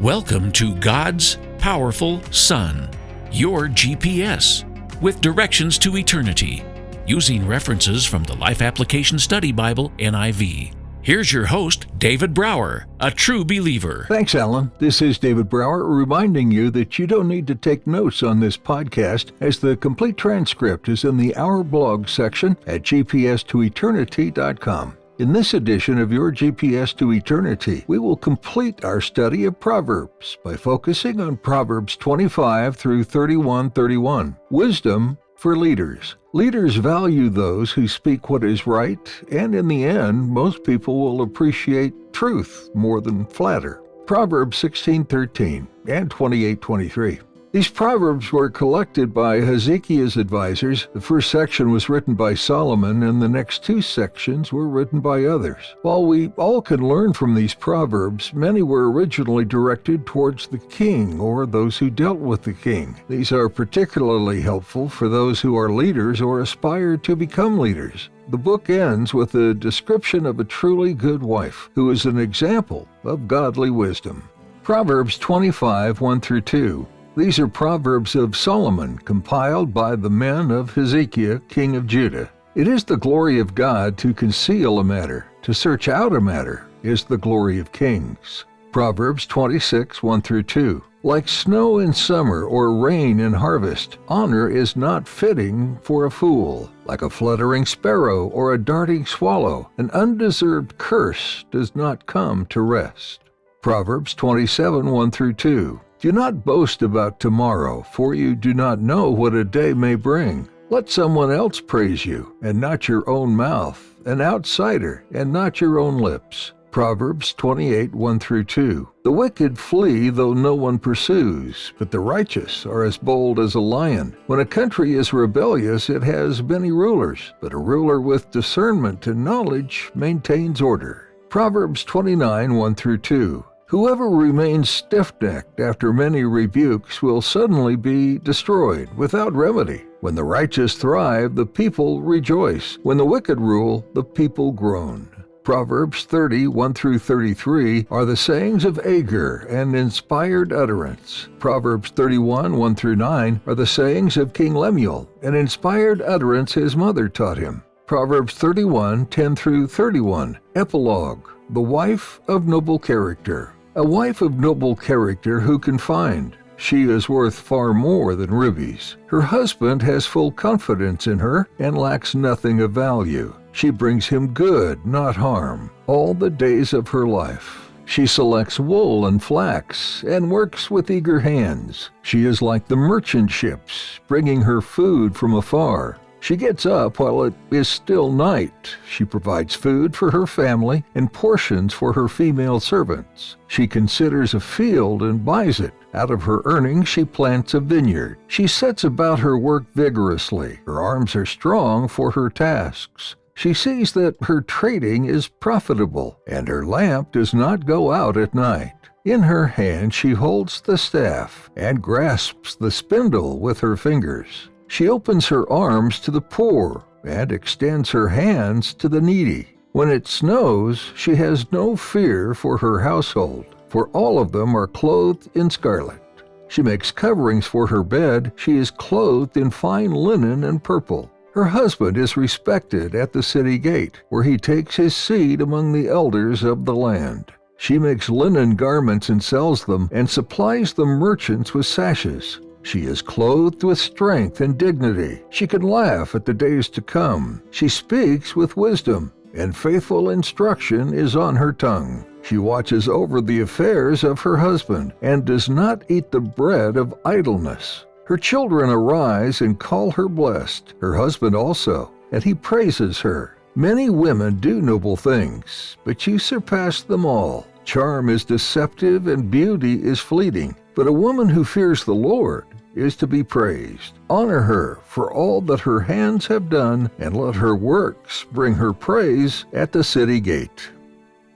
Welcome to God's Powerful Son, your GPS, with directions to eternity, using references from the Life Application Study Bible, NIV. Here's your host, David Brower, a true believer. Thanks, Alan. This is David Brower reminding you that you don't need to take notes on this podcast, as the complete transcript is in the Our Blog section at gps2eternity.com. In this edition of your GPS to Eternity, we will complete our study of Proverbs by focusing on Proverbs 25 through 31:31, Wisdom for Leaders. Leaders value those who speak what is right, and in the end, most people will appreciate truth more than flatter. Proverbs 16:13 and 28:23. These proverbs were collected by Hezekiah's advisors. The first section was written by Solomon, and the next two sections were written by others. While we all can learn from these proverbs, many were originally directed towards the king or those who dealt with the king. These are particularly helpful for those who are leaders or aspire to become leaders. The book ends with a description of a truly good wife, who is an example of godly wisdom. Proverbs 25, 1-2. These are Proverbs of Solomon, compiled by the men of Hezekiah, king of Judah. It is the glory of God to conceal a matter. To search out a matter is the glory of kings. Proverbs 26, 1-2. Like snow in summer or rain in harvest, honor is not fitting for a fool. Like a fluttering sparrow or a darting swallow, an undeserved curse does not come to rest. Proverbs 27, 1-2. Do not boast about tomorrow, for you do not know what a day may bring. Let someone else praise you, and not your own mouth, an outsider, and not your own lips. Proverbs 28, 1-2. The wicked flee though no one pursues, but the righteous are as bold as a lion. When a country is rebellious, it has many rulers, but a ruler with discernment and knowledge maintains order. Proverbs 29, 1-2. Whoever remains stiff-necked after many rebukes will suddenly be destroyed without remedy. When the righteous thrive, the people rejoice. When the wicked rule, the people groan. Proverbs 30, 1-33 are the sayings of Agur, an inspired utterance. Proverbs 31, 1-9 are the sayings of King Lemuel, an inspired utterance his mother taught him. Proverbs 31, 10-31, Epilogue, the wife of noble character. A wife of noble character who can find? She is worth far more than rubies. Her husband has full confidence in her and lacks nothing of value. She brings him good, not harm, all the days of her life. She selects wool and flax and works with eager hands. She is like the merchant ships, bringing her food from afar. She gets up while it is still night. She provides food for her family and portions for her female servants. She considers a field and buys it. Out of her earnings she plants a vineyard. She sets about her work vigorously. Her arms are strong for her tasks. She sees that her trading is profitable, and her lamp does not go out at night. In her hand she holds the staff and grasps the spindle with her fingers. She opens her arms to the poor and extends her hands to the needy. When it snows, she has no fear for her household, for all of them are clothed in scarlet. She makes coverings for her bed. She is clothed in fine linen and purple. Her husband is respected at the city gate, where he takes his seat among the elders of the land. She makes linen garments and sells them, and supplies the merchants with sashes. She is clothed with strength and dignity. She can laugh at the days to come. She speaks with wisdom, and faithful instruction is on her tongue. She watches over the affairs of her husband, and does not eat the bread of idleness. Her children arise and call her blessed, her husband also, and he praises her. Many women do noble things, but you surpass them all. Charm is deceptive and beauty is fleeting, but a woman who fears the Lord is to be praised. Honor her for all that her hands have done, and let her works bring her praise at the city gate.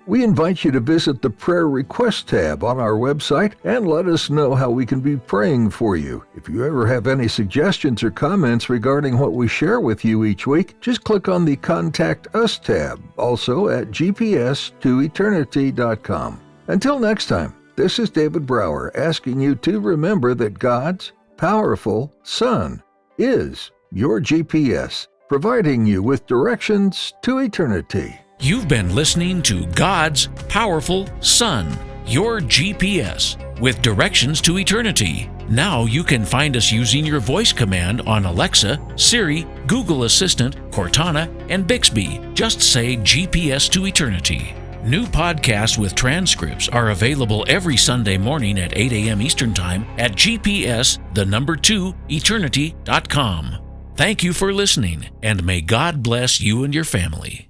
We invite you to visit the Prayer Request tab on our website and let us know how we can be praying for you. If you ever have any suggestions or comments regarding what we share with you each week, just click on the Contact Us tab, also at gps2eternity.com. Until next time, This is David Brower asking you to remember that God's powerful Son is your GPS, providing you with directions to eternity. You've been listening to God's Powerful Son, your GPS, with directions to eternity. Now you can find us using your voice command on Alexa, Siri, Google Assistant, Cortana, and Bixby. Just say GPS to eternity. New podcasts with transcripts are available every Sunday morning at 8 a.m. Eastern Time at GPS2eternity.com. Thank you for listening, and may God bless you and your family.